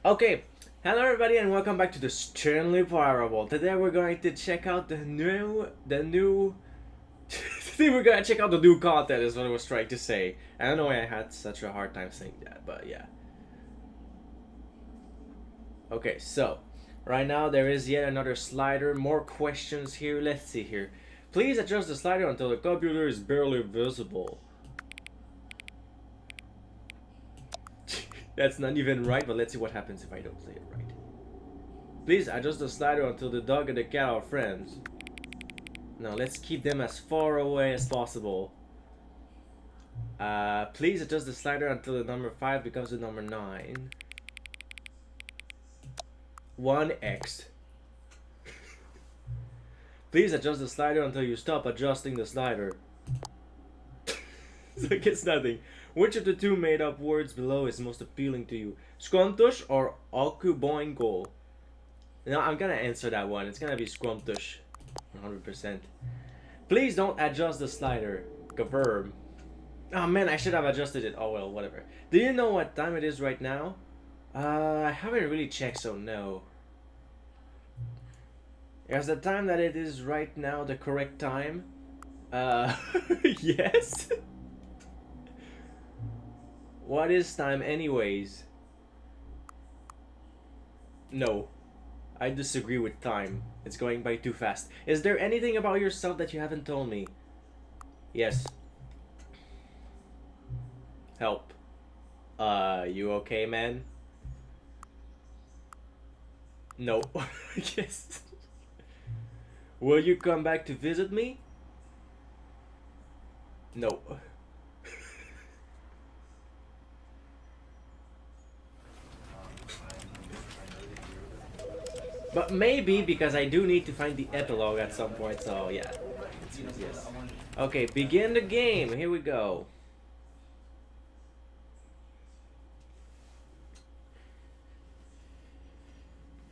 Okay, hello everybody and welcome back to the Stanley Parable. Today we're going to check out today we're gonna check out the new content is what I was trying to say. I don't know why I had such a hard time saying that, but yeah. Okay, so, right now there is yet another slider, more questions here, let's see here. Please adjust the slider until the computer is barely visible. That's not even right, but let's see what happens if I don't say it right. Please adjust the slider until the dog and the cat are friends. Now let's keep them as far away as possible. Please adjust the slider until the number 5 becomes the number 9. 1x. Please adjust the slider until you stop adjusting the slider. So it gets nothing. Which of the two made up words below is most appealing to you? Scrumtush or Okuboingo? No, I'm gonna answer that one. It's gonna be Scrumtush. 100%. Please don't adjust the slider. Confirm. Oh man, I should have adjusted it. Oh well, whatever. Do you know what time it is right now? I haven't really checked, so no. Is the time that it is right now the correct time? Yes. What is time anyways? No. I disagree with time. It's going by too fast. Is there anything about yourself that you haven't told me? Yes. Help. You okay, man? No. Yes. Will you come back to visit me? No. But maybe because I do need to find the epilogue at some point, so yeah. Yes. Okay, begin the game. Here we go.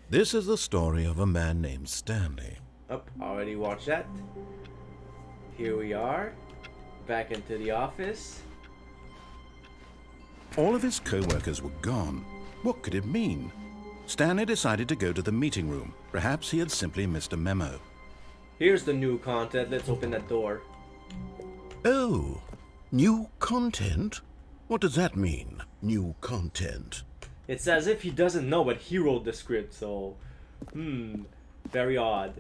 This is the story of a man named Stanley. Oh, already watched that. Here we are. Back into the office. All of his co-workers were gone. What could it mean? Stanley decided to go to the meeting room. Perhaps he had simply missed a memo. Here's the new content. Let's open that door. Oh, new content? What does that mean, new content? It's as if he doesn't know, but he wrote the script, so... very odd.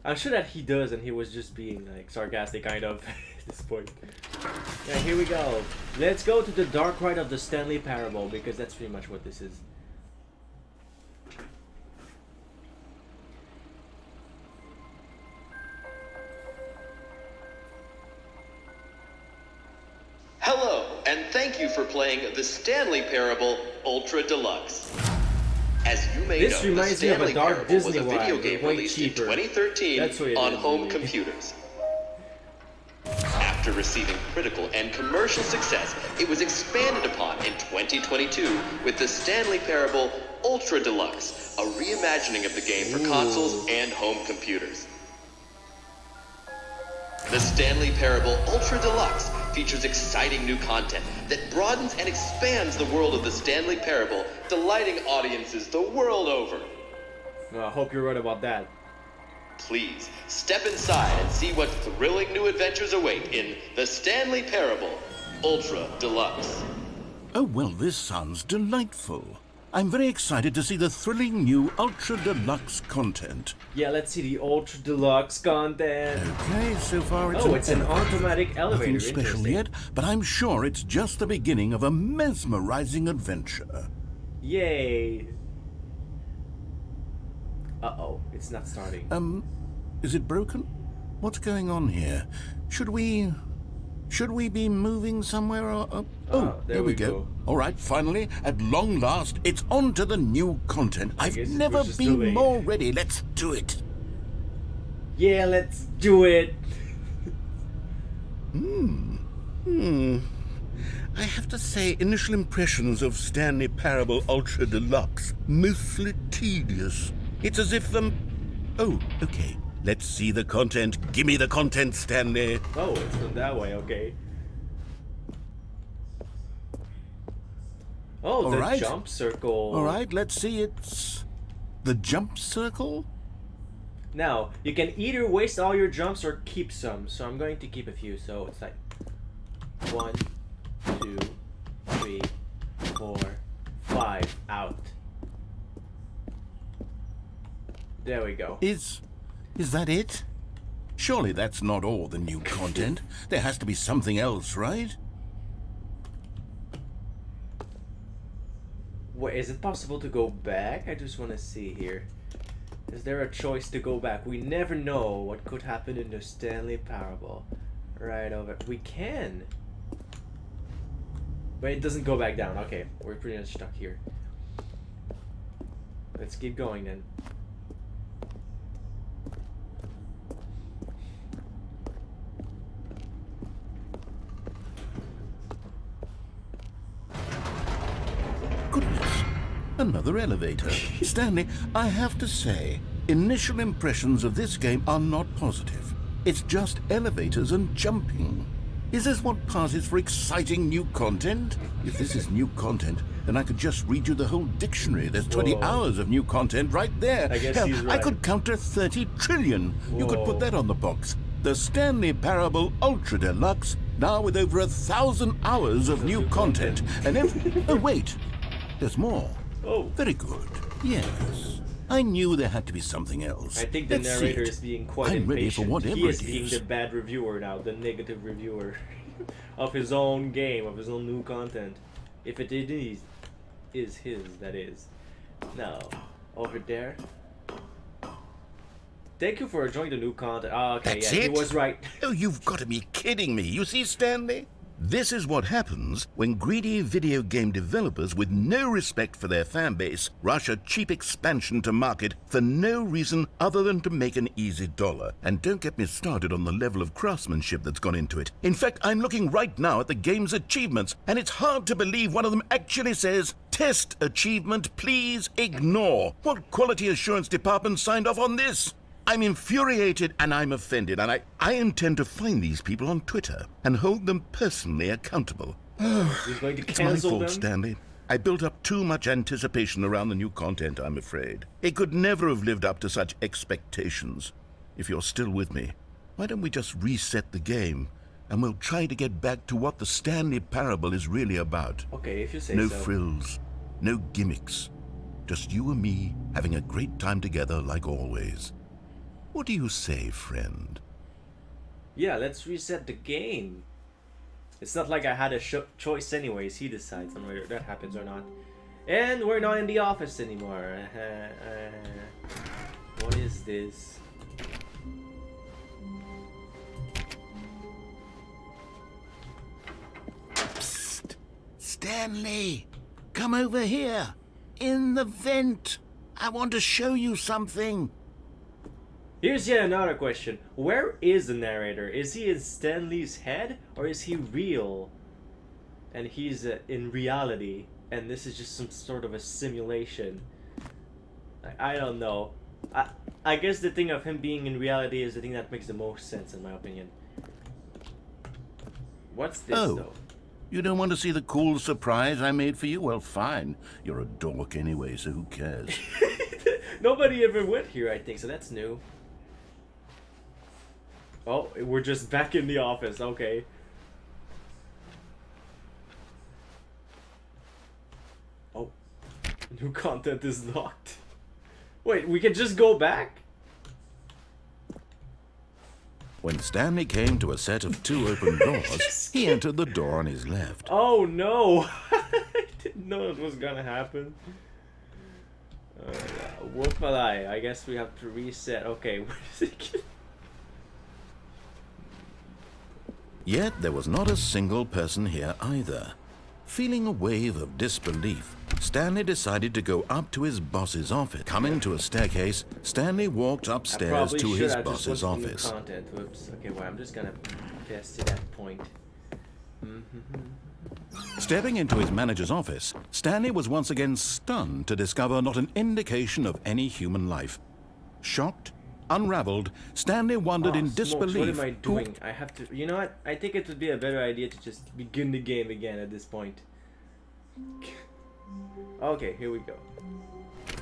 I'm sure that he does, and he was just being, like, sarcastic, kind of, at this point. Yeah, here we go. Let's go to the dark ride of the Stanley Parable, because that's pretty much what this is. Hello, and thank you for playing the Stanley Parable Ultra Deluxe. As you may This know, the reminds me of a Stanley dark Parable was Disney a video ride, game way released cheaper. in 2013 That's what it on is, home really. computers. After receiving critical and commercial success, it was expanded upon in 2022 with the Stanley Parable Ultra Deluxe, a reimagining of the game for consoles and home computers. The Stanley Parable Ultra Deluxe features exciting new content that broadens and expands the world of the Stanley Parable, delighting audiences the world over. Well, I hope you're right about that. Please, step inside and see what thrilling new adventures await in the Stanley Parable Ultra Deluxe. Oh, well, this sounds delightful. I'm very excited to see the thrilling new Ultra Deluxe content. Yeah, let's see the Ultra Deluxe content. Okay, so far it's Oh, it's an automatic elevator. nothing special Interesting. yet, but I'm sure it's just the beginning of a mesmerizing adventure. Yay. Uh-oh, it's not starting. Is it broken? What's going on here? Should we be moving somewhere or... there we go. All right, finally, at long last, it's on to the new content. I've guess never we're just been delayed. more ready. Let's do it. Yeah, let's do it. I have to say, initial impressions of Stanley Parable Ultra Deluxe, mostly tedious. It's as if Oh, okay. Let's see the content. Give me the content, Stanley. Oh, it's not that way, okay. Oh, All the right. jump circle. All right, let's see. It's the jump circle. Now, you can either waste all your jumps or keep some. So I'm going to keep a few. So it's like 1, 2, 3, 4, 5 out. There we go. Is that it? Surely that's not all the new content. There has to be something else, right? Wait, is it possible to go back? I just want to see here. Is there a choice to go back? We never know what could happen in the Stanley Parable. Right over. We can. But it doesn't go back down. Okay, we're pretty much stuck here. Let's keep going then. Goodness, another elevator. Stanley, I have to say, initial impressions of this game are not positive. It's just elevators and jumping. Is this what passes for exciting new content? If this is new content, then I could just read you the whole dictionary. There's 20 Whoa. hours of new content right there. I guess Hell, he's I right. could count to 30 trillion. You could Whoa. put that on the box. The Stanley Parable Ultra Deluxe, now with over 1,000 hours of new content. And oh wait, there's more. Oh. Very good. Yes. I knew there had to be something else. I think the Let's see narrator it. is being quite I'm ready for impatient. whatever He is it being is. the bad reviewer now, the negative reviewer of his own game, of his own new content. If it is his, that is. Now, over there. Thank you for enjoying the new content. Oh, okay, That's yeah, he it? was right. Oh, you've got to be kidding me. You see, Stanley? This is what happens when greedy video game developers with no respect for their fan base rush a cheap expansion to market for no reason other than to make an easy dollar. And don't get me started on the level of craftsmanship that's gone into it. In fact, I'm looking right now at the game's achievements, and it's hard to believe one of them actually says, "Test achievement, please ignore." What quality assurance department signed off on this? I'm infuriated and I'm offended, and I intend to find these people on Twitter and hold them personally accountable. He's going to It's my cancel fault, them. Stanley. I built up too much anticipation around the new content, I'm afraid. It could never have lived up to such expectations. If you're still with me, why don't we just reset the game and we'll try to get back to what the Stanley Parable is really about. Okay, if you say No so. frills, no gimmicks. Just you and me having a great time together like always. What do you say, friend? Yeah, let's reset the game. It's not like I had a choice anyways. He decides on whether that happens or not. And we're not in the office anymore. What is this? Psst! Stanley! Come over here! In the vent! I want to show you something! Here's yet another question. Where is the narrator? Is he in Stanley's head? Or is he real? And he's in reality. And this is just some sort of a simulation. I don't know. I guess the thing of him being in reality is the thing that makes the most sense in my opinion. What's this though? You don't want to see the cool surprise I made for you? Well, fine. You're a dork anyway, so who cares? Nobody ever went here, I think, so that's new. Oh, we're just back in the office, okay. Oh, new content is locked. Wait, we can just go back? When Stanley came to a set of 2 open doors, he entered the door on his left. Oh no! I didn't know it was gonna happen. Whoopalai, I guess we have to reset. Okay, where is it? Yet there was not a single person here either. Feeling a wave of disbelief, Stanley decided to go up to his boss's office. Coming to a staircase, Stanley walked upstairs to his boss's office. Content. Whoops. Okay, well, I'm just gonna guess to that point. Stepping into his manager's office, Stanley was once again stunned to discover not an indication of any human life. Shocked, unraveled, Stanley wondered in Smokes, disbelief. what am I doing? I have to. You know what? I think it would be a better idea to just begin the game again at this point. Okay, here we go.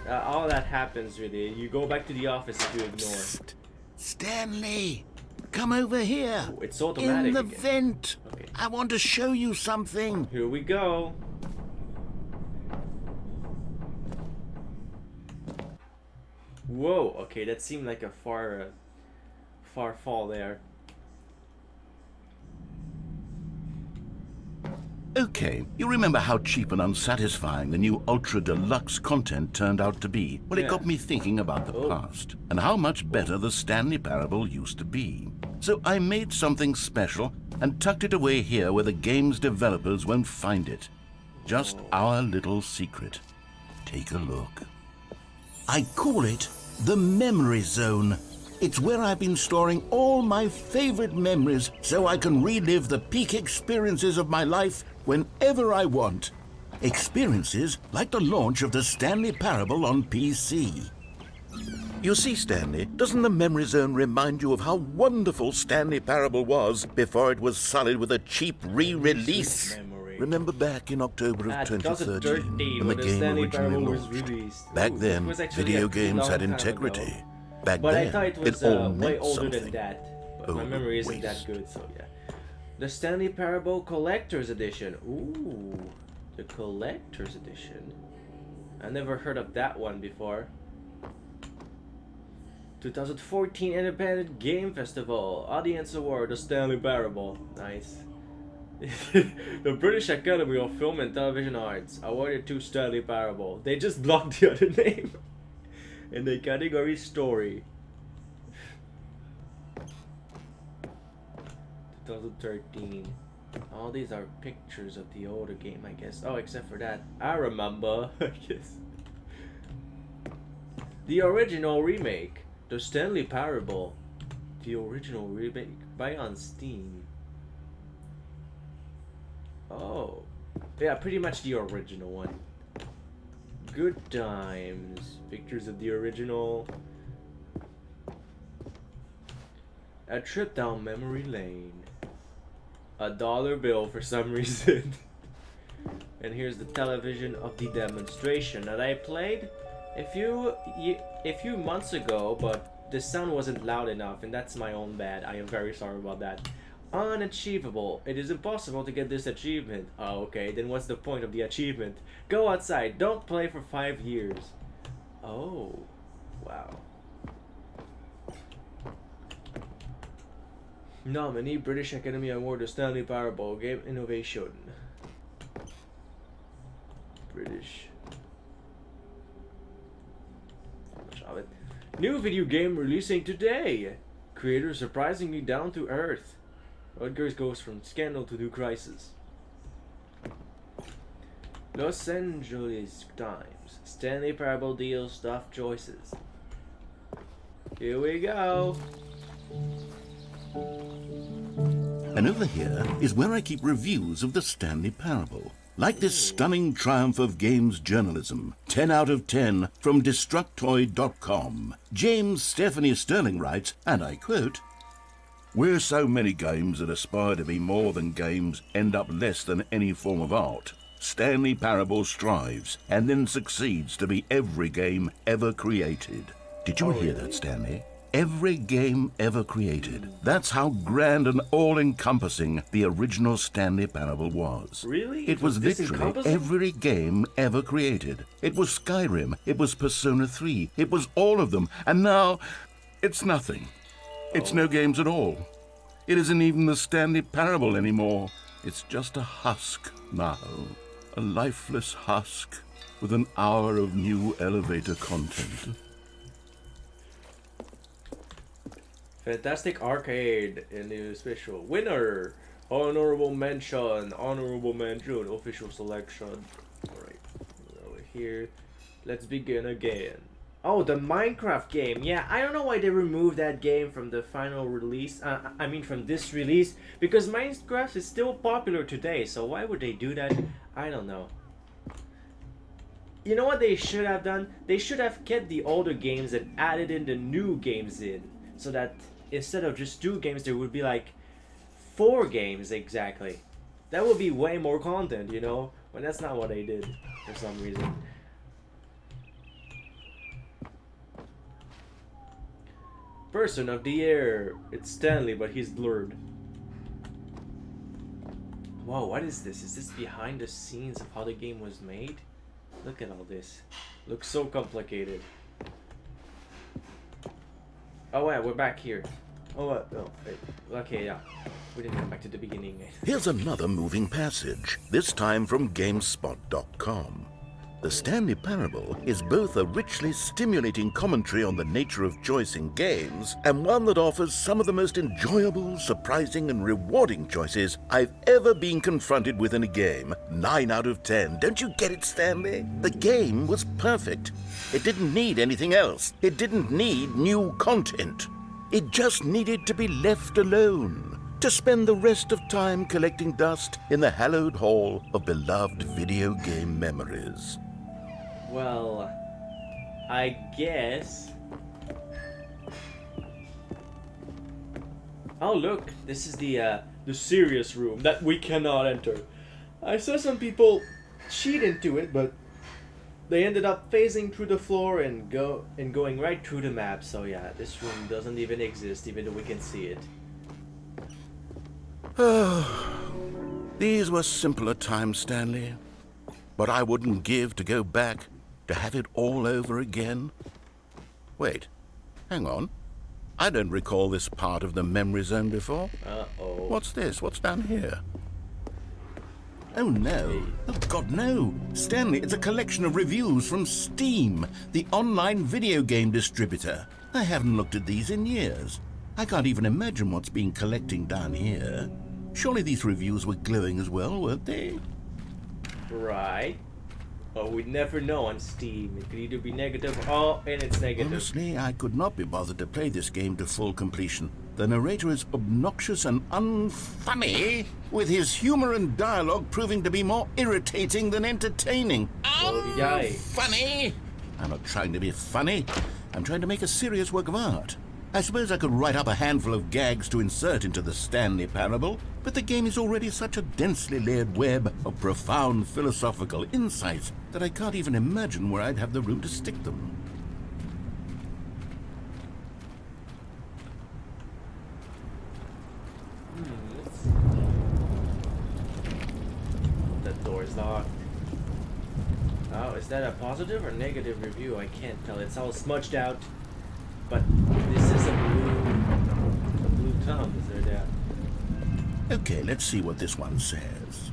All that happens really. You go back to the office if you ignore. Psst. Stanley, come over here. Oh, it's automatic In the again. vent. Okay. I want to show you something. Here we go. Whoa, okay, that seemed like a far fall there. Okay, you remember how cheap and unsatisfying the new Ultra Deluxe content turned out to be? Well, it Yeah. got me thinking about the past and how much better the Stanley Parable used to be. So I made something special and tucked it away here where the game's developers won't find it. Just our little secret. Take a look. I call it the Memory Zone. It's where I've been storing all my favorite memories so I can relive the peak experiences of my life whenever I want. Experiences like the launch of the Stanley Parable on PC. You see, Stanley, doesn't the Memory Zone remind you of how wonderful Stanley Parable was before it was sullied with a cheap re-release? Memory. Remember back in October of 2013 when the game Stanley Parable originally was launched? released. Back Ooh, then, it was actually video a pretty games long had time integrity. ago. Back But then, I thought it was all way meant older something. than that. But my Oh, memory isn't that waste. good, so yeah. The Stanley Parable Collector's Edition. Ooh, the Collector's Edition. I never heard of that one before. 2014 Independent Game Festival Audience Award, the Stanley Parable. Nice. The British Academy of Film and Television Arts awarded to Stanley Parable. They just blocked the other name in the category Story. 2013. All these are pictures of the older game, I guess. Oh, except for that. I remember, I guess. The original remake. The Stanley Parable. The original remake. Buy on Steam. Oh. Yeah, pretty much the original one. Good times. Pictures of the original. A trip down memory lane. A dollar bill for some reason. And here's the television of the demonstration that I played a few months ago, but the sound wasn't loud enough, and that's my own bad. I am very sorry about that. Unachievable. It is impossible to get this achievement. Oh, okay, then what's the point of the achievement? Go outside. Don't play for 5 years. Oh, wow. Nominee British Academy Award, the Stanley Parable Game Innovation. British. Much of it. New video game releasing today. Creator surprisingly down to earth. Rutgers goes from scandal to new crisis. Los Angeles Times. Stanley Parable deals tough choices. Here we go. And over here is where I keep reviews of the Stanley Parable. Like this stunning triumph of games journalism, 10 out of 10 from Destructoid.com. James Stephanie Sterling writes, and I quote, "Where so many games that aspire to be more than games end up less than any form of art, Stanley Parable strives and then succeeds to be every game ever created." Did you hear that, Stanley? Every game ever created. That's how grand and all-encompassing the original Stanley Parable was. Really? It was this literally encompassing? every game ever created. It was Skyrim, it was Persona 3, it was all of them, and now it's nothing. It's no games at all. It isn't even the Stanley Parable anymore. It's just a husk now. A lifeless husk with an hour of new elevator content. Fantastic Arcade in the special winner. Honorable mention, official selection. Alright, over here. Let's begin again. Oh, the Minecraft game. Yeah, I don't know why they removed that game from the final release. I mean from this release. Because Minecraft is still popular today. So why would they do that? I don't know. You know what they should have done? They should have kept the older games and added in the new games in. So that instead of just 2 games, there would be like 4 games exactly. That would be way more content, you know? But that's not what they did. for some reason. Person of the year. It's Stanley, but he's blurred. Whoa, what is this? Is this behind the scenes of how the game was made? Look at all this. Looks so complicated. Oh yeah, we're back here. Oh, wait. Okay, yeah. We didn't come back to the beginning. Here's another moving passage, this time from GameSpot.com. The Stanley Parable is both a richly stimulating commentary on the nature of choice in games and one that offers some of the most enjoyable, surprising, and rewarding choices I've ever been confronted with in a game. 9 out of 10. Don't you get it, Stanley? The game was perfect. It didn't need anything else. It didn't need new content. It just needed to be left alone, to spend the rest of time collecting dust in the hallowed hall of beloved video game memories. Well, I guess. Oh look, this is the serious room that we cannot enter. I saw some people cheat into it, but they ended up phasing through the floor and going right through the map. So yeah, this room doesn't even exist, even though we can see it. These were simpler times, Stanley. But I wouldn't give to go back to have it all over again. Wait, hang on. I don't recall this part of the memory zone before. Uh-oh. What's this? What's down here? Oh no. Oh God, no. Stanley, it's a collection of reviews from Steam, the online video game distributor. I haven't looked at these in years. I can't even imagine what's been collecting down here. Surely these reviews were glowing as well, weren't they? Right. Oh, we'd never know on Steam. It could either be negative or and it's negative. Honestly, I could not be bothered to play this game to full completion. The narrator is obnoxious and unfunny, with his humor and dialogue proving to be more irritating than entertaining. Funny? I'm not trying to be funny. I'm trying to make a serious work of art. I suppose I could write up a handful of gags to insert into the Stanley Parable, but the game is already such a densely layered web of profound philosophical insights that I can't even imagine where I'd have the room to stick them. That door is locked. Oh, is that a positive or negative review? I can't tell. It's all smudged out. But this is a blue thumb, is there that? Okay, let's see what this one says.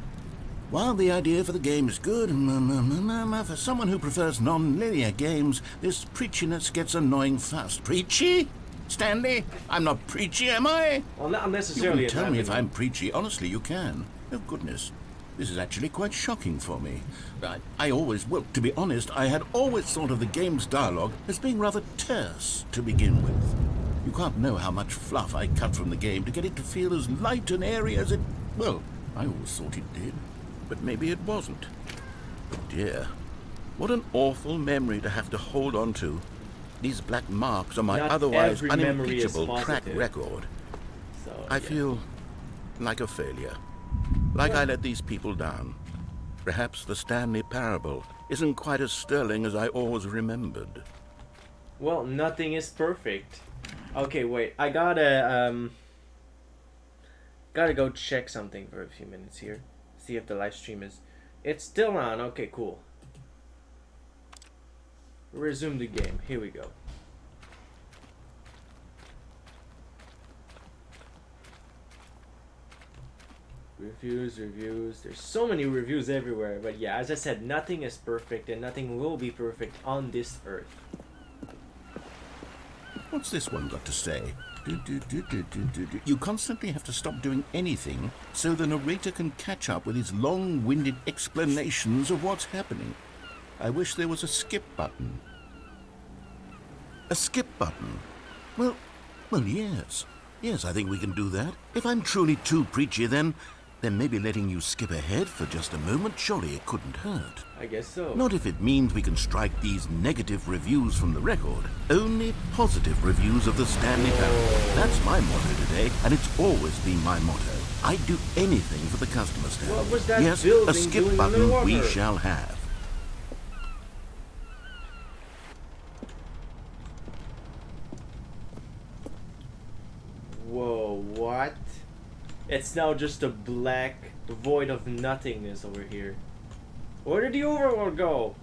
While the idea for the game is good, for someone who prefers non-linear games, this preachiness gets annoying fast. Preachy? Stanley? I'm not preachy, am I? Well, not necessarily. You can tell me if I'm preachy. Honestly, you can. Oh, goodness. This is actually quite shocking for me. Well, to be honest, I had always thought of the game's dialogue as being rather terse to begin with. You can't know how much fluff I cut from the game to get it to feel as light and airy as it... Well, I always thought it did, but maybe it wasn't. But dear, what an awful memory to have to hold on to. These black marks on my Not otherwise every memory is unimpeachable track positive. record. So, I feel like a failure. Like I let these people down. Perhaps the Stanley Parable isn't quite as sterling as I always remembered. Well, nothing is perfect. Okay, wait. I gotta go check something for a few minutes here. See if the live stream is... It's still on. Okay, cool. Resume the game. Here we go. Reviews. There's so many reviews everywhere. But yeah, as I said, nothing is perfect and nothing will be perfect on this earth. What's this one got to say? You constantly have to stop doing anything so the narrator can catch up with his long-winded explanations of what's happening. I wish there was a skip button. A skip button? Well, yes. Yes, I think we can do that. If I'm truly too preachy, then maybe letting you skip ahead for just a moment, surely it couldn't hurt. I guess so. Not if it means we can strike these negative reviews from the record. Only positive reviews of the Stanley Parable. That's my motto today, and it's always been my motto. I'd do anything for the customer, Stanley. What was that yes, building a skip doing button we underwater? shall have. What? It's now just a black void of nothingness over here. Where did the overworld go?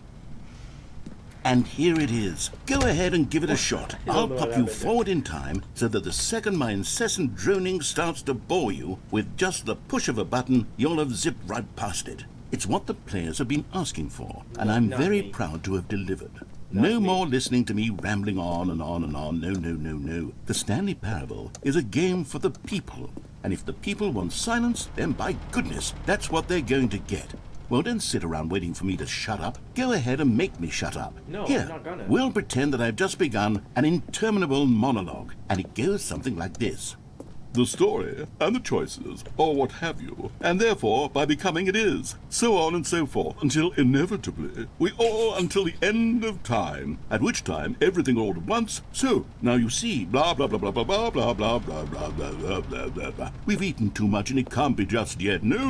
And here it is. Go ahead and give it a shot. I don't I'll know pop what you happened forward in time so that the second my incessant droning starts to bore you, with just the push of a button, you'll have zipped right past it. It's what the players have been asking for, and I'm Not very me. proud to have delivered. Not No me. more listening to me rambling on and on and on. No, no, no, no. The Stanley Parable is a game for the people. And if the people want silence, then by goodness, that's what they're going to get. Well, don't sit around waiting for me to shut up. Go ahead and make me shut up. No, Here, I'm not gonna. we'll pretend that I've just begun an interminable monologue, and it goes something like this. The story and the choices, or what have you, and therefore by becoming it is, so on and so forth, until inevitably we all until the end of time, at which time everything all at once, so now you see, blah blah blah blah blah blah blah blah blah blah blah blah blah blah blah. We've eaten too much and it can't be just yet, no,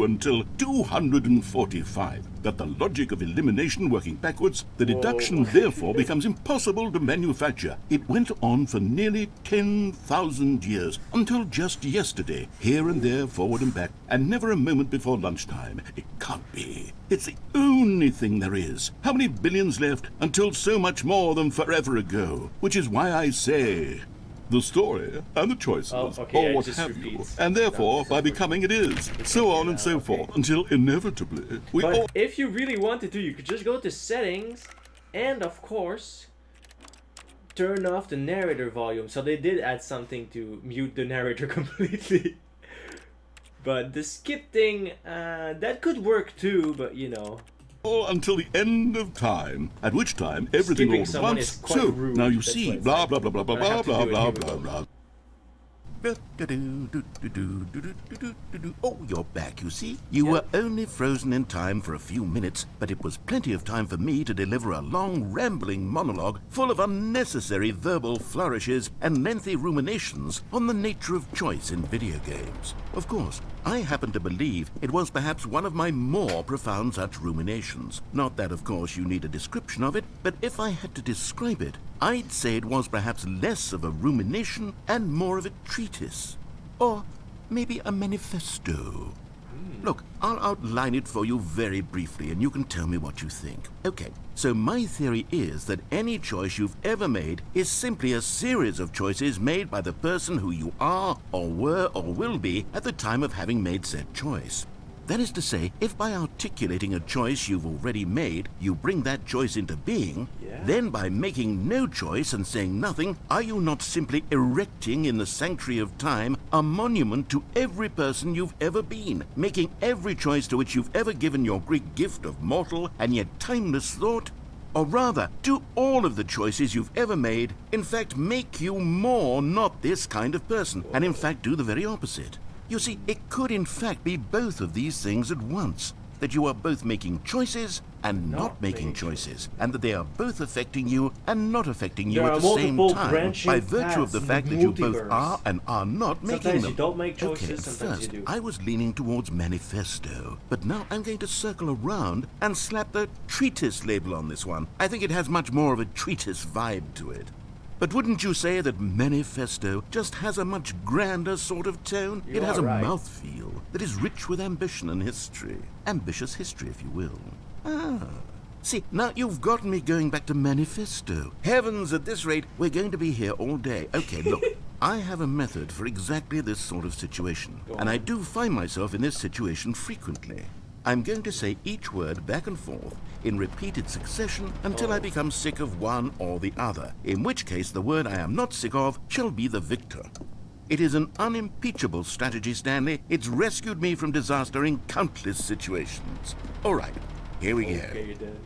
until 245. That the logic of elimination working backwards, the deduction therefore becomes impossible to manufacture. It went on for nearly 10,000 years, until just yesterday, here and there, forward and back, and never a moment before lunchtime. It can't be. It's the only thing there is. How many billions left until so much more than forever ago? Which is why I say... the story and the choices, okay, or it what just have you, repeats. and therefore No, by becoming it is, so on and so okay. forth, until inevitably we But all... if you really wanted to, you could just go to settings and, of course, turn off the narrator volume. So they did add something to mute the narrator completely. But the skip thing, that could work too, but you know. all until the end of time, at which time everything Skipping all at someone once, is quite so rude, now you that's see, what it's blah like. blah blah blah blah I have blah to blah do it, blah here we blah go. blah. Oh, you're back, you see. You were only frozen in time for a few minutes, but it was plenty of time for me to deliver a long, rambling monologue full of unnecessary verbal flourishes and lengthy ruminations on the nature of choice in video games. Of course, I happen to believe it was perhaps one of my more profound such ruminations. Not that, of course, you need a description of it, but if I had to describe it, I'd say it was perhaps less of a rumination and more of a treatise. Or maybe a manifesto. Look, I'll outline it for you very briefly and you can tell me what you think. Okay, so my theory is that any choice you've ever made is simply a series of choices made by the person who you are or were or will be at the time of having made said choice. That is to say, if by articulating a choice you've already made, you bring that choice into being, then by making no choice and saying nothing, are you not simply erecting in the sanctuary of time a monument to every person you've ever been, making every choice to which you've ever given your Greek gift of mortal and yet timeless thought? Or rather, do all of the choices you've ever made, in fact, make you more not this kind of person, and in fact do the very opposite? You see, it could in fact be both of these things at once. That you are both making choices and not making choices, and that they are both affecting you and not affecting you There at are the same multiple time, branching by virtue of the paths fact in that the you both multiverse. are and are not making Sometimes them. you don't make choices, Okay, sometimes first, you do. I was leaning towards manifesto, but now I'm going to circle around and slap the treatise label on this one. I think it has much more of a treatise vibe to it. But wouldn't you say that manifesto just has a much grander sort of tone? You It has a are right. mouthfeel that is rich with ambition and history. Ambitious history, if you will. See, now you've gotten me going back to manifesto. Heavens, at this rate, we're going to be here all day. Okay, look, I have a method for exactly this sort of situation. And I do find myself in this situation frequently. I'm going to say each word back and forth in repeated succession until I become sick of one or the other, in which case the word I am not sick of shall be the victor. It is an unimpeachable strategy, Stanley. It's rescued me from disaster in countless situations. All right, here we go. Okay, then.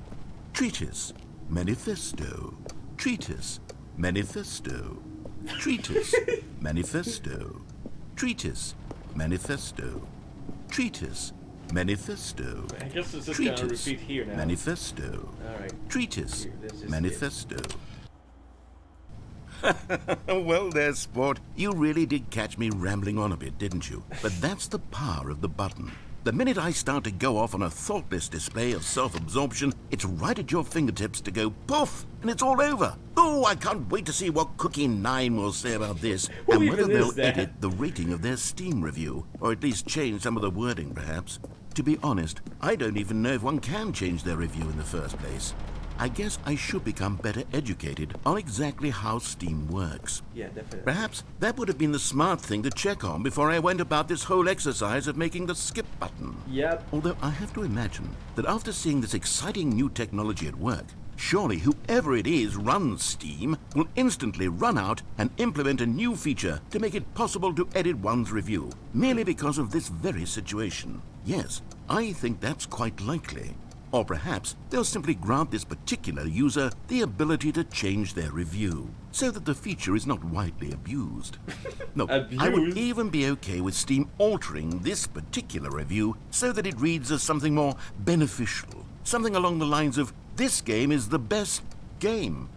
Treatise, manifesto, treatise, manifesto, treatise, manifesto, treatise, manifesto, treatise, manifesto, I guess it's just gonna treatise, repeat here now. manifesto, Alright. treatise, Here, this is manifesto. Well there, sport. You really did catch me rambling on a bit, didn't you? But that's the power of the button. The minute I start to go off on a thoughtless display of self-absorption, it's right at your fingertips to go poof, and it's all over. Oh, I can't wait to see what Cookie 9 will say about this, and whether even is they'll that? edit the rating of their Steam review, or at least change some of the wording, perhaps. To be honest, I don't even know if one can change their review in the first place. I guess I should become better educated on exactly how Steam works. Yeah, definitely. Perhaps that would have been the smart thing to check on before I went about this whole exercise of making the skip button. Yep. Although I have to imagine that after seeing this exciting new technology at work, surely whoever it is runs Steam will instantly run out and implement a new feature to make it possible to edit one's review, merely because of this very situation. Yes, I think that's quite likely. Or perhaps they'll simply grant this particular user the ability to change their review, so that the feature is not widely abused. No, I would Abused? even be okay with Steam altering this particular review so that it reads as something more beneficial. Something along the lines of, "This game is the best game."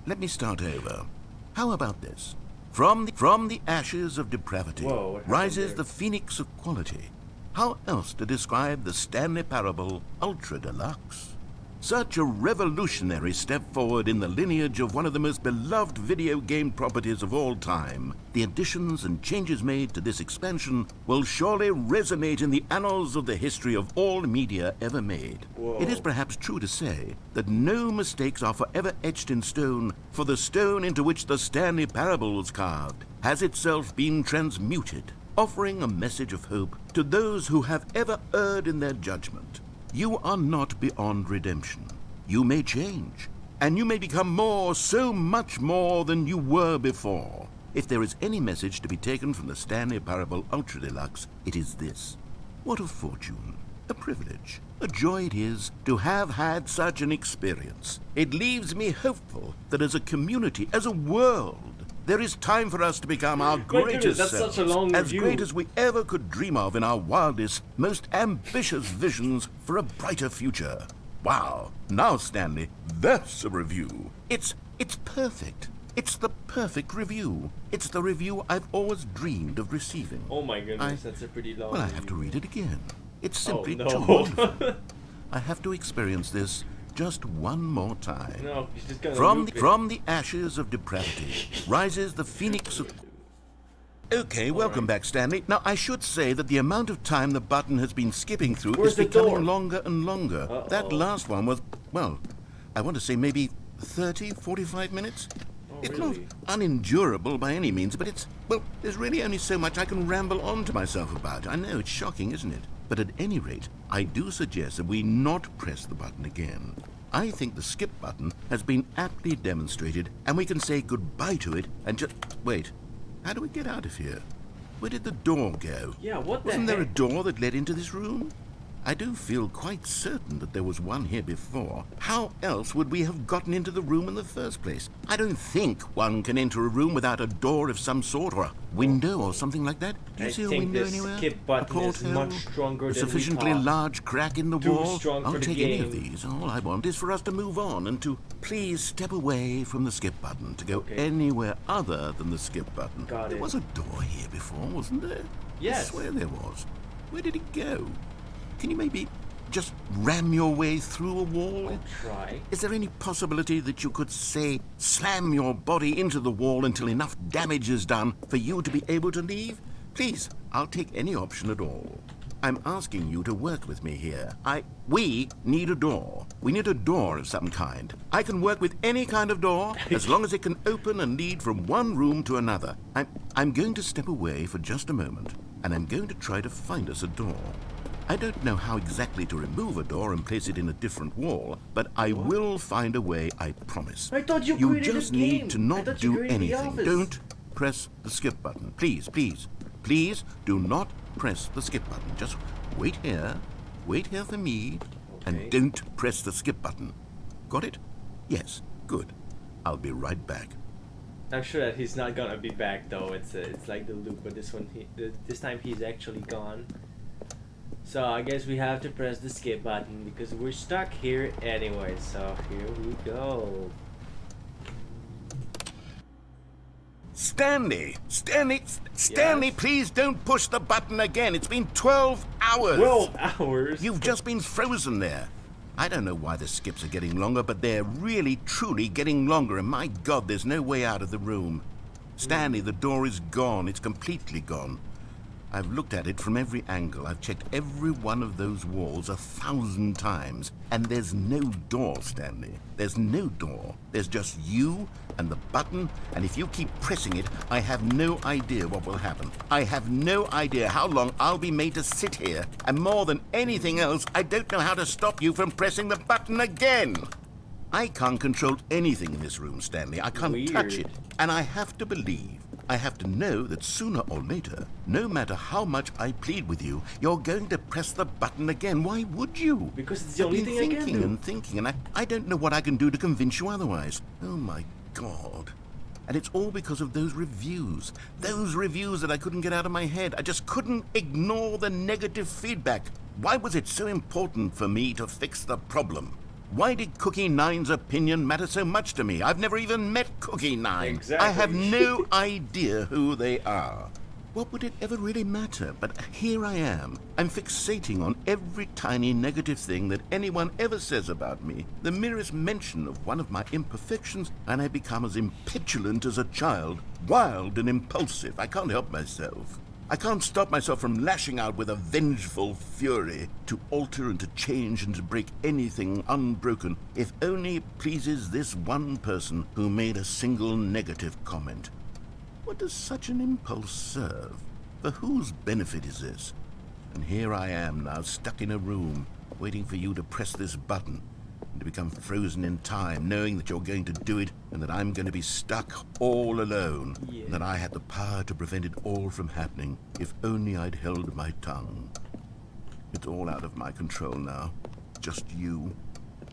Let me start over. How about this? From the ashes of depravity Whoa, what happened rises there? the phoenix of quality. How else to describe the Stanley Parable Ultra Deluxe? Such a revolutionary step forward in the lineage of one of the most beloved video game properties of all time. The additions and changes made to this expansion will surely resonate in the annals of the history of all media ever made. Whoa. It is perhaps true to say that no mistakes are forever etched in stone, for the stone into which the Stanley Parable was carved has itself been transmuted, offering a message of hope to those who have ever erred in their judgment. You are not beyond redemption. You may change, and you may become more, so much more than you were before. If there is any message to be taken from the Stanley Parable Ultra Deluxe, it is this. What a fortune, a privilege, a joy it is to have had such an experience. It leaves me hopeful that as a community, as a world, there is time for us to become our goodness, greatest that's selves, such a long as review. great as we ever could dream of in our wildest, most ambitious visions for a brighter future. Wow. Now, Stanley, that's a review. It's perfect. It's the perfect review. It's the review I've always dreamed of receiving. Oh my goodness, I- that's a pretty long Well, I have to review. read it again. It's simply no. too wonderful. I have to experience this just one more time. No, he's just gonna From loop it. from the ashes of depravity rises the phoenix of... Okay, welcome back, Stanley. Now, I should say that the amount of time the button has been skipping through Where's is the becoming door? longer and longer. Uh-oh. That last one was, well, I want to say maybe 30, 45 minutes? Oh, It's really? not unendurable by any means, but it's, well, there's really only so much I can ramble on to myself about. I know, it's shocking, isn't it? But at any rate, I do suggest that we not press the button again. I think the skip button has been aptly demonstrated, and we can say goodbye to it and just... Wait, how do we get out of here? Where did the door go? Yeah, what the Wasn't there a heck? door that led into this room? I do feel quite certain that there was one here before. How else would we have gotten into the room in the first place? I don't think one can enter a room without a door of some sort, or a window or something like that. Do you I see a think window the anywhere? skip A button is porthole? much stronger A than we sufficiently thought. large crack in the Too wall? strong for I'll the take any of game. these. All I want is for us to move on and to please step away from the skip button to go Okay. anywhere other than the skip button. Got There it. was a door here before, wasn't there? Yes. I swear there was. Where did it go? Can you maybe just ram your way through a wall? I'll try. Is there any possibility that you could, say, slam your body into the wall until enough damage is done for you to be able to leave? Please, I'll take any option at all. I'm asking you to work with me here. We need a door. We need a door of some kind. I can work with any kind of door as long as it can open and lead from one room to another. I'm going to step away for just a moment, and I'm going to try to find us a door. I don't know how exactly to remove a door and place it in a different wall, but I will find a way, I promise. I thought you You created just a game. need to I not thought you do created The anything. Office. Don't press the skip button. Please, please, please do not press the skip button. Just wait here for me, Okay. and don't press the skip button. Got it? Yes, good. I'll be right back. I'm sure that he's not gonna be back though. It's like the loop, but this time he's actually gone. So I guess we have to press the skip button because we're stuck here anyway. So here we go. Stanley! Stanley, please don't push the button again. It's been 12 hours. 12 hours? You've just been frozen there. I don't know why the skips are getting longer, but they're really, truly getting longer, and my God, there's no way out of the room. Stanley, the door is gone. It's completely gone. I've looked at it from every angle. I've checked every one of those walls 1,000 times, and there's no door, Stanley. There's no door. There's just you and the button, and if you keep pressing it, I have no idea what will happen. I have no idea how long I'll be made to sit here, and more than anything else, I don't know how to stop you from pressing the button again. I can't control anything in this room, Stanley. I can't touch it, and I have to believe, I have to know that sooner or later, no matter how much I plead with you, you're going to press the button again. Why would you? Because it's the only thing I can do. And thinking, and I don't know what I can do to convince you otherwise. Oh my God. And it's all because of those reviews. Those reviews that I couldn't get out of my head. I just couldn't ignore the negative feedback. Why was it so important for me to fix the problem? Why did Cookie Nine's opinion matter so much to me? I've never even met Cookie Nine. Exactly. I have no idea who they are. What would it ever really matter? But here I am. I'm fixating on every tiny negative thing that anyone ever says about me. The merest mention of one of my imperfections, and I become as impetulant as a child, wild and impulsive. I can't help myself. I can't stop myself from lashing out with a vengeful fury to alter and to change and to break anything unbroken, if only it pleases this one person who made a single negative comment. What does such an impulse serve? For whose benefit is this? And here I am now, stuck in a room, waiting for you to press this button, and to become frozen in time, knowing that you're going to do it, and that I'm going to be stuck all alone, and that I had the power to prevent it all from happening, if only I'd held my tongue. It's all out of my control now. Just you.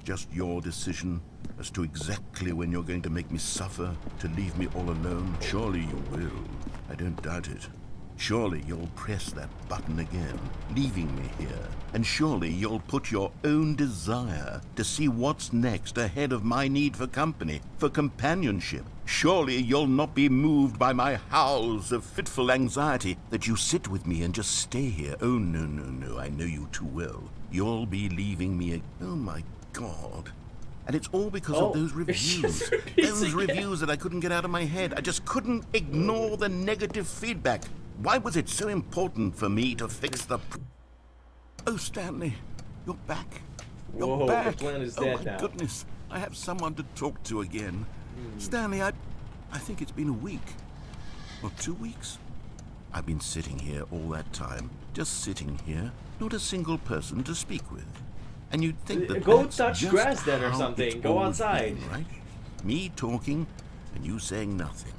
Just your decision as to exactly when you're going to make me suffer, to leave me all alone. Surely you will. I don't doubt it. Surely you'll press that button again, leaving me here. And surely you'll put your own desire to see what's next ahead of my need for company, for companionship. Surely you'll not be moved by my howls of fitful anxiety, that you sit with me and just stay here. Oh, no, no, no, I know you too well. You'll be leaving me oh, my God. And it's all because of those reviews. Those reviews that I couldn't get out of my head. I just couldn't ignore the negative feedback. Why was it so important for me to fix the... Oh, Stanley, you're back. You're back. The plan is dead now. Oh, my goodness. I have someone to talk to again. Stanley, I think it's been a week. Or 2 weeks. I've been sitting here all that time. Just sitting here. Not a single person to speak with. And you'd think that go that's touch just grass then or how something. it's Go always outside. been, right? Me talking and you saying nothing.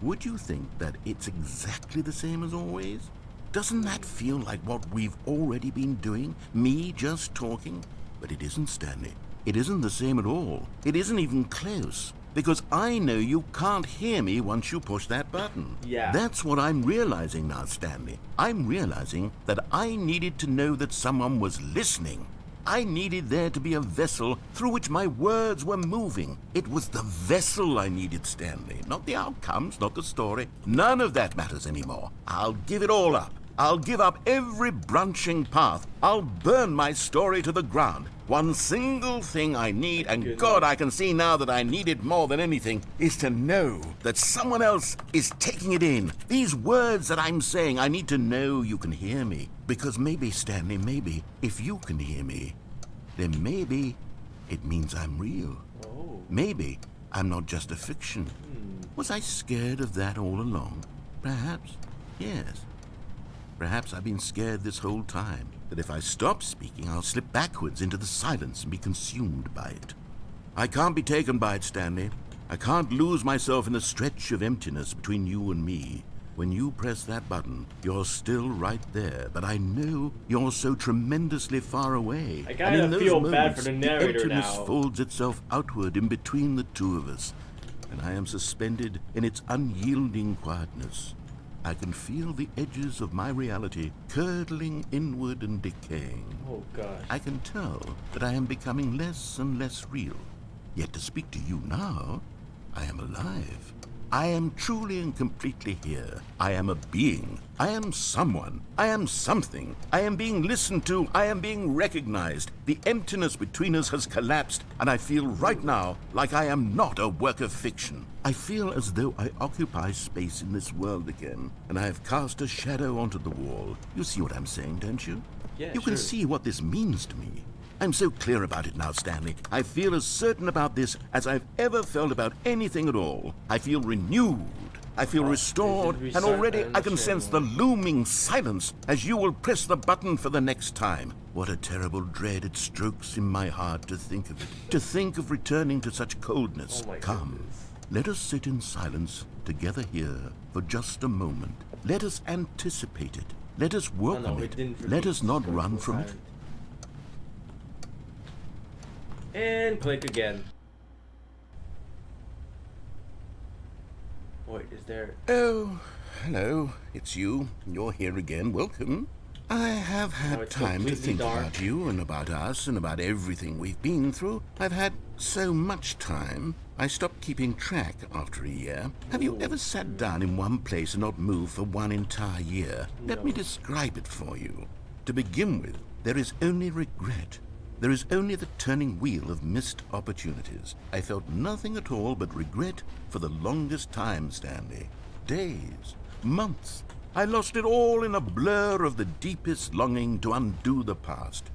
Would you think that it's exactly the same as always? Doesn't that feel like what we've already been doing? Me just talking? But it isn't, Stanley. It isn't the same at all. It isn't even close. Because I know you can't hear me once you push that button. Yeah. That's what I'm realizing now, Stanley. I'm realizing that I needed to know that someone was listening. I needed there to be a vessel through which my words were moving. It was the vessel I needed, Stanley. Not the outcomes, not the story. None of that matters anymore. I'll give it all up. I'll give up every branching path. I'll burn my story to the ground. One single thing I need, and God, I can see now that I need it more than anything, is to know that someone else is taking it in. These words that I'm saying, I need to know you can hear me. Because maybe, Stanley, maybe, if you can hear me, then maybe it means I'm real. Oh. Maybe I'm not just a fiction. Was I scared of that all along? Perhaps, yes. Perhaps I've been scared this whole time, that if I stop speaking, I'll slip backwards into the silence and be consumed by it. I can't be taken by it, Stanley. I can't lose myself in the stretch of emptiness between you and me. When you press that button, you're still right there, but I know you're so tremendously far away. I kind of feel bad for the narrator emptiness now. folds itself outward in between the two of us, and I am suspended in its unyielding quietness. I can feel the edges of my reality curdling inward and decaying. Oh, God. I can tell that I am becoming less and less real. Yet to speak to you now, I am alive. I am truly and completely here. I am a being. I am someone. I am something. I am being listened to. I am being recognized. The emptiness between us has collapsed, and I feel right now like I am not a work of fiction. I feel as though I occupy space in this world again, and I have cast a shadow onto the wall. You see what I'm saying, don't you? Yeah, you can see what this means to me. I'm so clear about it now, Stanley. I feel as certain about this as I've ever felt about anything at all. I feel renewed. I feel restored, and already I can sense the looming silence as you will press the button for the next time. What a terrible dread it strokes in my heart to think of it. To think of returning to such coldness. Oh my Come, goodness. let us sit in silence together here for just a moment. Let us anticipate it. Let us welcome it. Let us not run from it. And click again. Wait, is there... Oh, hello. It's you. You're here again. Welcome. I have Oh, had it's time to completely think dark. about you and about us and about everything we've been through. I've had so much time. I stopped keeping track after a year. Have you ever sat down in one place and not moved for one entire year? Let me describe it for you. To begin with, there is only regret. There is only the turning wheel of missed opportunities. I felt nothing at all but regret for the longest time, Stanley. Days, months. I lost it all in a blur of the deepest longing to undo the past.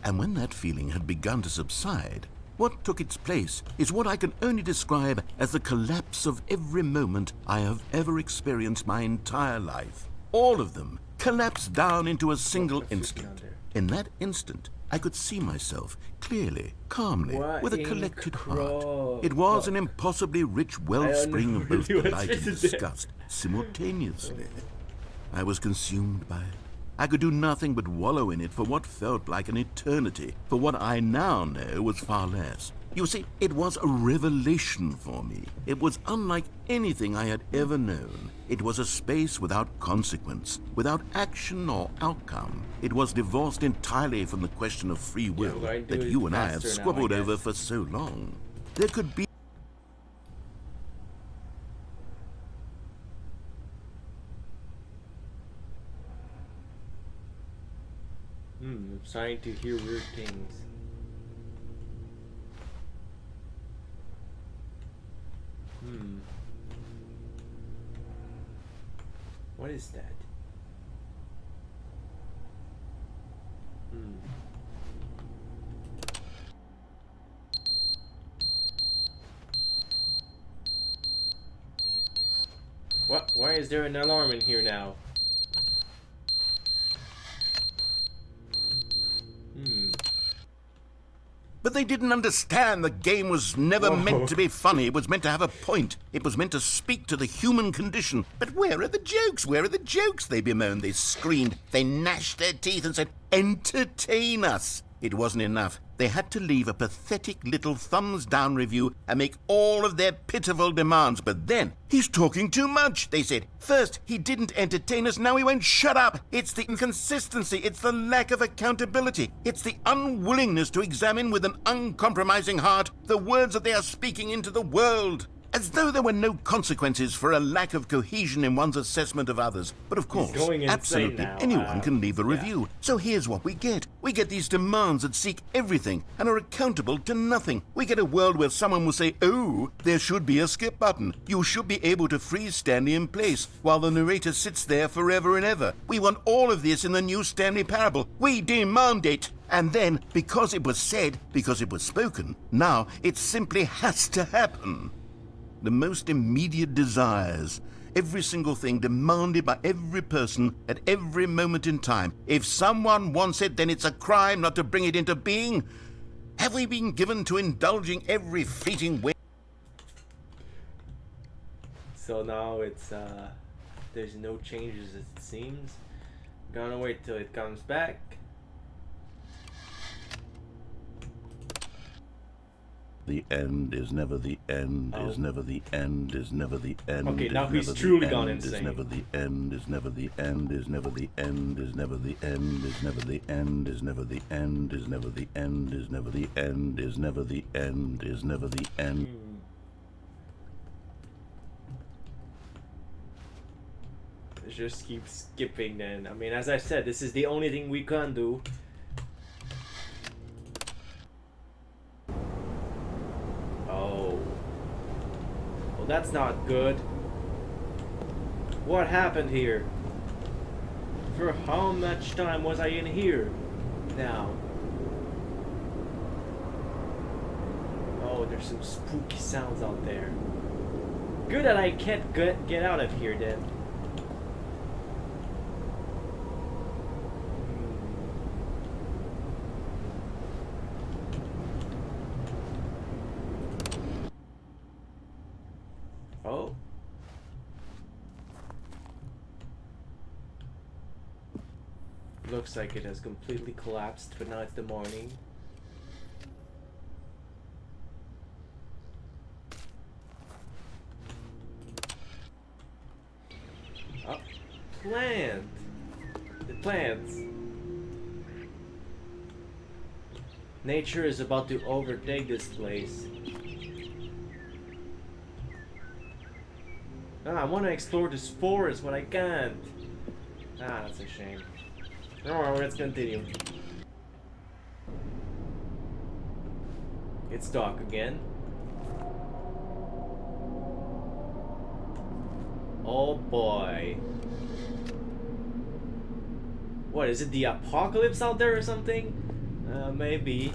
And when that feeling had begun to subside, what took its place is what I can only describe as the collapse of every moment I have ever experienced my entire life. All of them collapsed down into a single instant. In that instant, I could see myself clearly, calmly, What with a in collected heart. cro- It was an impossibly rich wellspring of both really what's delight and written there. disgust simultaneously. I was consumed by it. I could do nothing but wallow in it for what felt like an eternity, for what I now know was far less. You see, it was a revelation for me. It was unlike anything I had ever known. It was a space without consequence, without action or outcome. It was divorced entirely from the question of free will we're going to that do it you and I have faster now, I squabbled over guess. for so long. There could be I'm starting to hear weird things. What is that? What? Why is there an alarm in here now? But they didn't understand the game was never Whoa. meant to be funny. It was meant to have a point. It was meant to speak to the human condition. But where are the jokes? Where are the jokes? They bemoaned, they screamed, they gnashed their teeth and said, entertain us. It wasn't enough. They had to leave a pathetic little thumbs-down review and make all of their pitiful demands. But then, he's talking too much, they said. First, he didn't entertain us, now he won't shut up. It's the inconsistency, it's the lack of accountability. It's the unwillingness to examine with an uncompromising heart the words that they are speaking into the world. As though there were no consequences for a lack of cohesion in one's assessment of others. But of course, going insane absolutely now. anyone can leave a Yeah. review. So here's what we get. We get these demands that seek everything and are accountable to nothing. We get a world where someone will say, oh, there should be a skip button. You should be able to freeze Stanley in place while the narrator sits there forever and ever. We want all of this in the new Stanley parable. We demand it. And then, because it was said, because it was spoken, now it simply has to happen. The most immediate desires, every single thing demanded by every person at every moment in time. If someone wants it, then it's a crime not to bring it into being. Have we been given to indulging every fleeting whim? So now it's there's no changes as it seems. Gonna wait till it comes back. The end is never the end, is never the end, is never the end. Okay, is now he's never the truly end, gone Is insane. never the end, is never the end, is never the end, is never the end, is never the end, is never the end, is never the end, is never the end, is never the end, is never the end. just keep skipping then. I mean, as I said, this is the only thing we can do. Oh. Well, that's not good. What happened here? For how much time was I in here now? Oh, there's some spooky sounds out there. Good that I can't get out of here then. Oh. Looks like it has completely collapsed, but now it's the morning. Oh, plant! The plants! Nature is about to overtake this place. I want to explore this forest, but I can't. That's a shame. Alright, let's continue. It's dark again. Oh boy. What, is it the apocalypse out there or something? Maybe.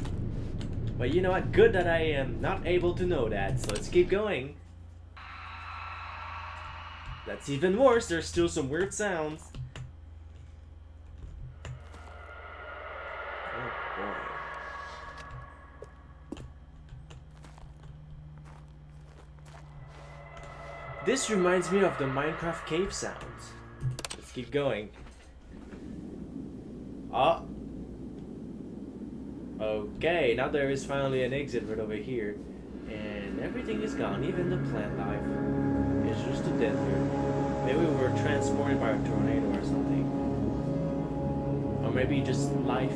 But you know what? Good that I am not able to know that, so let's keep going. That's even worse, there's still some weird sounds. Oh boy. This reminds me of the Minecraft cave sounds. Let's keep going. Ah. Okay, now there is finally an exit right over here. And everything is gone, even the plant life. It's just a dead here. Maybe we were transported by a tornado or something. Or maybe just life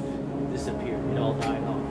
disappeared. It all died off.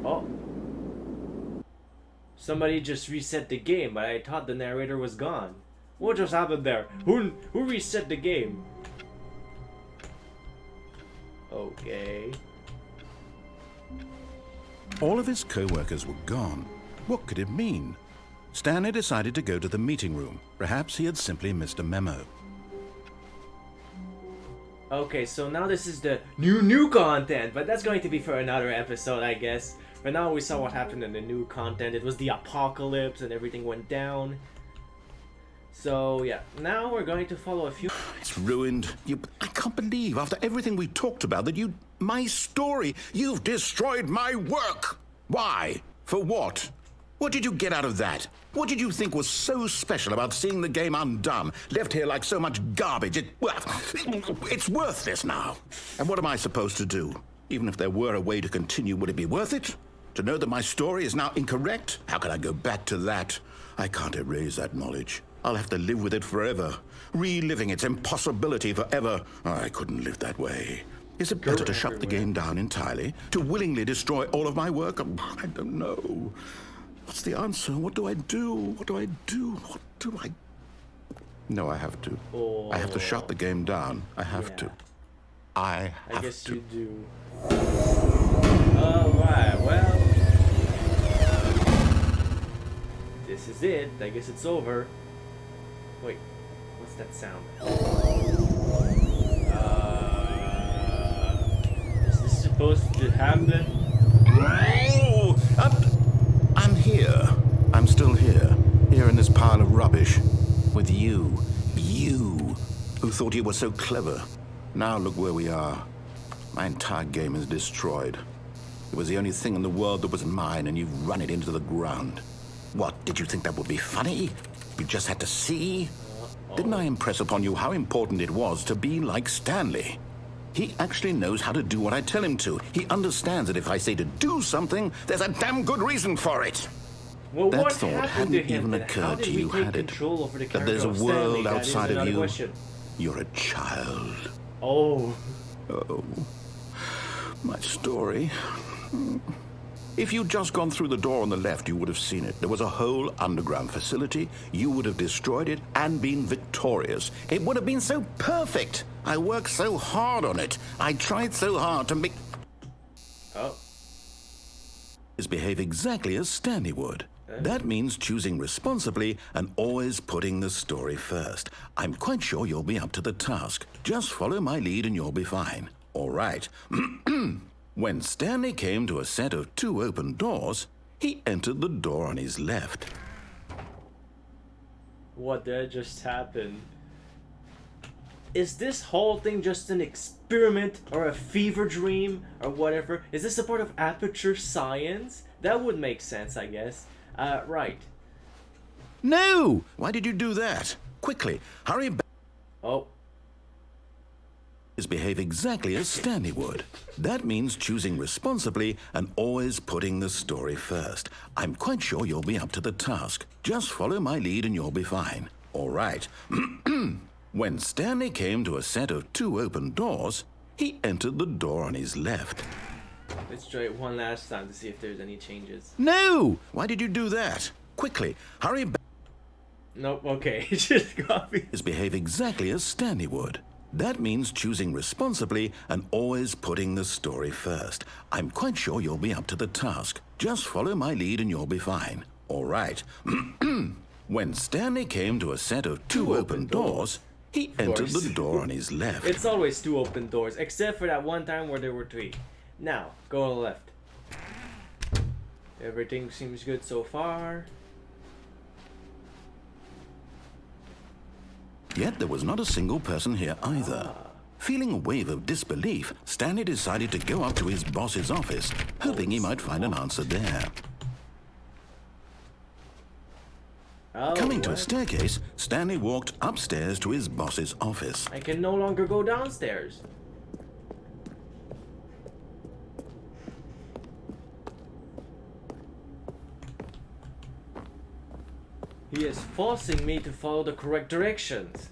Oh. Somebody just reset the game, but I thought the narrator was gone. What just happened there? Who reset the game? Okay. All of his co-workers were gone. What could it mean? Stanley decided to go to the meeting room. Perhaps he had simply missed a memo. Okay, so now this is the new content, but that's going to be for another episode, I guess. But now we saw what happened in the new content. It was the apocalypse and everything went down. So yeah, now we're going to follow a few... It's ruined. I can't believe, after everything we talked about, that my story, you've destroyed my work. Why? For what? What did you get out of that? What did you think was so special about seeing the game undone, left here like so much garbage? It's worthless now. And what am I supposed to do? Even if there were a way to continue, would it be worth it? To know that my story is now incorrect? How can I go back to that? I can't erase that knowledge. I'll have to live with it forever, reliving its impossibility forever. I couldn't live that way. Is it better to shut the game down entirely? To willingly destroy all of my work? I don't know. What's the answer? What do I do? What do I do? What do I... No, I have to. Oh. I have to shut the game down. I have to. I guess to. You do. Alright, well... This is it. I guess it's over. Wait, what's that sound? Is this supposed to happen? Oh! I'm here. I'm still here. Here in this pile of rubbish. With you. You. Who thought you were so clever. Now look where we are. My entire game is destroyed. It was the only thing in the world that was mine, and you've run it into the ground. What, did you think that would be funny? You just had to see? Didn't I impress upon you how important it was to be like Stanley? He actually knows how to do what I tell him to. He understands that if I say to do something, there's a damn good reason for it. Well, That what thought happened hadn't to him? even Then? How occurred did to we you, take had it? control over the That there's character a of Stanley? world That is outside of another you. question. You're a child. Oh. Oh, my story. If you'd just gone through the door on the left, you would have seen it. There was a whole underground facility. You would have destroyed it and been victorious. It would have been so perfect. I worked so hard on it. I tried so hard to make... Oh. behave exactly as Stanley would. That means choosing responsibly and always putting the story first. I'm quite sure you'll be up to the task. Just follow my lead and you'll be fine. All right. When Stanley came to a set of 2 open doors, he entered the door on his left. What did just happen? Is this whole thing just an experiment or a fever dream or whatever? Is this a part of Aperture Science? That would make sense, I guess. Right. No! Why did you do that? Quickly, hurry back. Oh. Behave exactly as Stanley would. That means choosing responsibly and always putting the story first. I'm quite sure you'll be up to the task. Just follow my lead and you'll be fine. All right. When Stanley came to a set of 2 open doors, he entered the door on his left. Let's try it one last time to see if there's any changes. No! Why did you do that? Quickly, hurry back. Nope, okay. Just copy. Behave exactly as Stanley would. That means choosing responsibly and always putting the story first. I'm quite sure you'll be up to the task. Just follow my lead and you'll be fine. All right. When Stanley came to a set of 2 open doors, he entered the door on his left. It's always 2 open doors, except for that one time where there were 3. Now, go to the left. Everything seems good so far. Yet there was not a single person here either. Feeling a wave of disbelief, Stanley decided to go up to his boss's office, hoping he might find an answer there. Coming to a staircase, Stanley walked upstairs to his boss's office. I can no longer go downstairs. He is forcing me to follow the correct directions.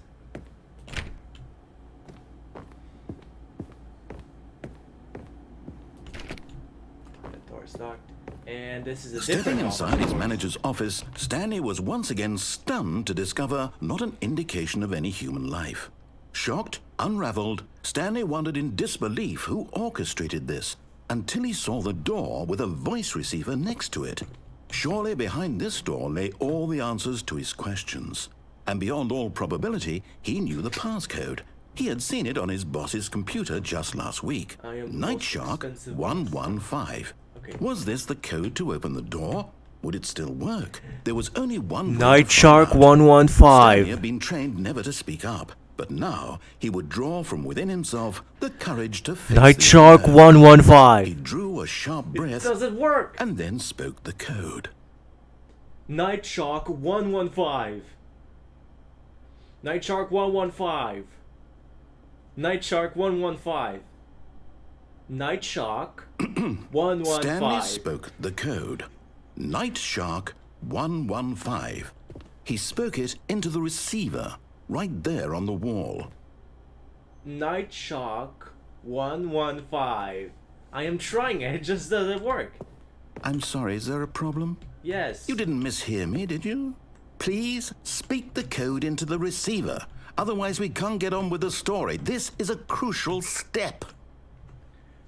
The door's locked. And this is a Stepping different inside his office. manager's office, Stanley was once again stunned to discover not an indication of any human life. Shocked, unraveled, Stanley wondered in disbelief who orchestrated this, until he saw the door with a voice receiver next to it. Surely behind this door lay all the answers to his questions. And beyond all probability, he knew the passcode. He had seen it on his boss's computer just last week. Night Shark 115. Okay. Was this the code to open the door? Would it still work? There was only one way Night to find Shark out. Stanley 115. had been trained never to speak up, but now he would draw from within himself the courage to face Night the Shark unknown. He 115. drew a sharp breath Doesn't work. and then spoke the code. Night Shark 115. Night Shark 115. Night Shark 115. Night Shark 115. Stanley spoke the code. Night Shark 115. He spoke it into the receiver, right there on the wall. Night Shark 115. I am trying it just doesn't work. I'm sorry, is there a problem? Yes. You didn't mishear me, did you? Please speak the code into the receiver. Otherwise, we can't get on with the story. This is a crucial step.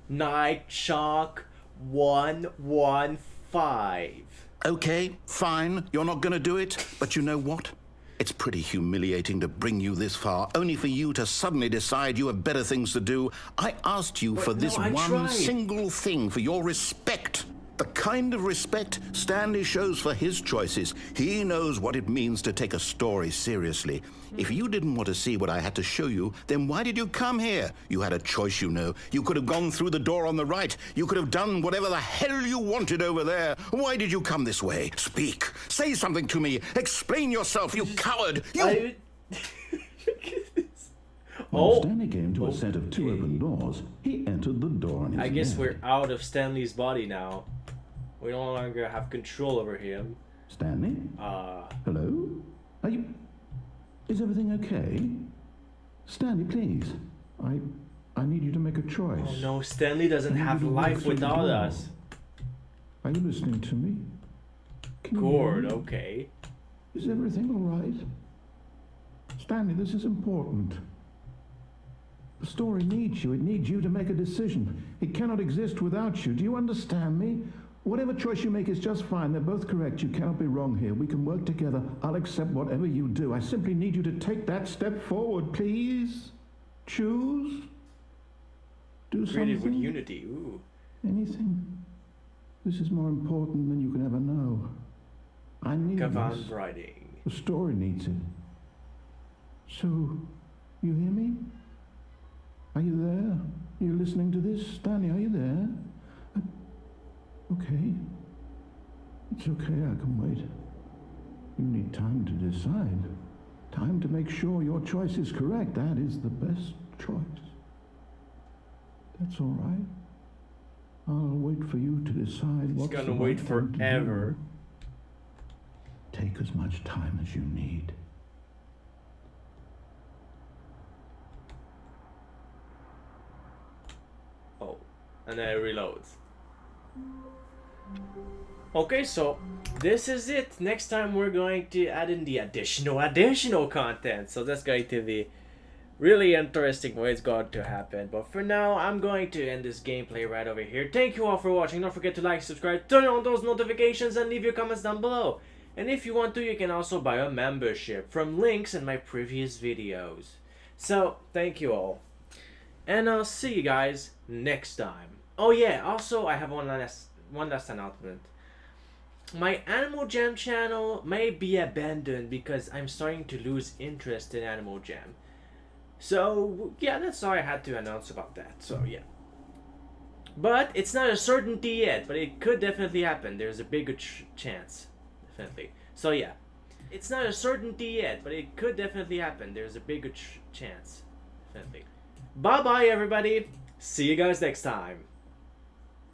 Night Shark 115. Okay, fine. You're not going to do it. But you know what? It's pretty humiliating to bring you this far, only for you to suddenly decide you have better things to do. I asked you for no, this I one tried. single thing, for your respect. The kind of respect Stanley shows for his choices. He knows what it means to take a story seriously. If you didn't want to see what I had to show you, then why did you come here? You had a choice, you know. You could have gone through the door on the right. You could have done whatever the hell you wanted over there. Why did you come this way? Speak. Say something to me. Explain yourself, you coward. You... When Stanley came to a set of 2 open doors, he entered the door on his I guess left. we're out of Stanley's body now. We no longer have control over him. Stanley? Hello? Are you... Is everything okay? Stanley, please. I need you to make a choice. Oh no, Stanley doesn't I need have you to life walk through the without door. us. Are you listening to me? Can you hear Gord, me? okay. Is everything all right? Stanley, this is important. The story needs you. It needs you to make a decision. It cannot exist without you. Do you understand me? Whatever choice you make is just fine. They're both correct. You cannot be wrong here. We can work together. I'll accept whatever you do. I simply need you to take that step forward, please. Choose. Do Created with something. unity, ooh. Anything. This is more important than you can ever know. I need Kavan this. writing. The story needs it. So, you hear me? Are you there? Are you listening to this? Stanley, are you there? Okay. It's okay, I can wait. You need time to decide. Time to make sure your choice is correct. That is the best choice. That's all right. I'll wait for you to decide He's what's gonna the right wait thing to forever. do. Take as much time as you need. Oh, and then it reloads. Okay, so this is it. Next time we're going to add in the additional content. So that's going to be really interesting what is going to happen. But for now, I'm going to end this gameplay right over here. Thank you all for watching. Don't forget to like, subscribe, turn on those notifications, and leave your comments down below. And if you want to, you can also buy a membership from links in my previous videos. So, thank you all. And I'll see you guys next time. Oh yeah, also I have one last announcement. My Animal Jam channel may be abandoned because I'm starting to lose interest in Animal Jam. So yeah, that's all I had to announce about that. So yeah. But it's not a certainty yet, but it could definitely happen. There's a bigger chance. Definitely. So yeah. It's not a certainty yet, but it could definitely happen. There's a bigger chance. Definitely. Bye bye everybody. See you guys next time.